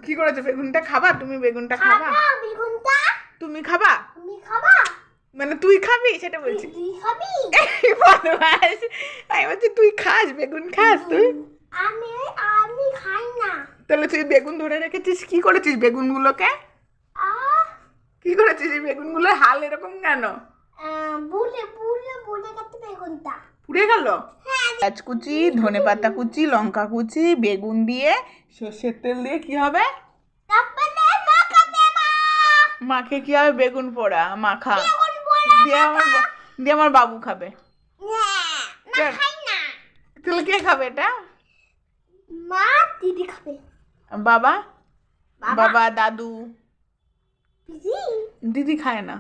কি করেছো বেগুনটা? খাবা তুমি? বেগুনটা খাবা? তুমি খাবা? মানে তুই খাবি সেটা বলছি। আমি বলছি তুই খাস, বেগুন খাস তুই? আমি খাই না। তাহলে তুই বেগুন ধরে রেখেছিস, কি করেছিস বেগুনগুলোকে? কি করেছিস এই বেগুনগুলোর হাল এরকম কেন? বেগুনটা পুড়ে গেল? পেঁয়াজ কুচি, ধনেপাতা কুচি, লঙ্কা কুচি, বেগুন দিয়ে সর্ষের তেল দিয়ে কি হবে? মাখে কি হবে? বেগুন পোড়া মাখা দিয়ে আমার বাবু খাবে। তাহলে কে খাবে এটা? মা, দিদি খাবে। বাবা? বাবা, দাদু? পিসি? দিদি খায় না।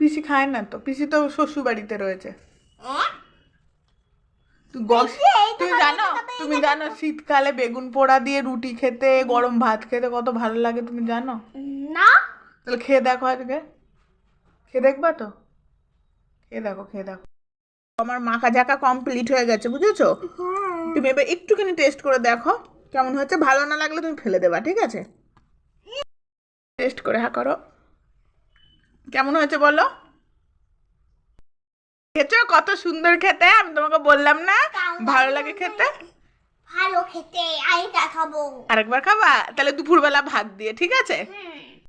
পিসি খায় না তো, পিসি তো শ্বশুর বাড়িতে রয়েছে। তুমি জানো শীতকালে বেগুন পোড়া দিয়ে রুটি খেতে, গরম ভাত খেতে কত ভালো লাগে, তুমি জানো? না। তাহলে খেয়ে দেখো আজকে, খেয়ে দেখবা তো? খেয়ে দেখো। আমার মাখা ঝাঁকা কমপ্লিট হয়ে গেছে, বুঝেছো? তুমি এবার একটুখানি টেস্ট করে দেখো কেমন হয়েছে। ভালো না লাগলে তুমি ফেলে দেবা, ঠিক আছে? টেস্ট করে করো, কেমন হয়েছে বলো। খেয়েছো? কত সুন্দর খেতে, আমি তোমাকে বললাম না ভালো লাগে খেতে? ভালো খেতে, আরেকটা খাবো। আরেকবার খাবা? তাহলে দুপুরবেলা ভাত দিয়ে, ঠিক আছে?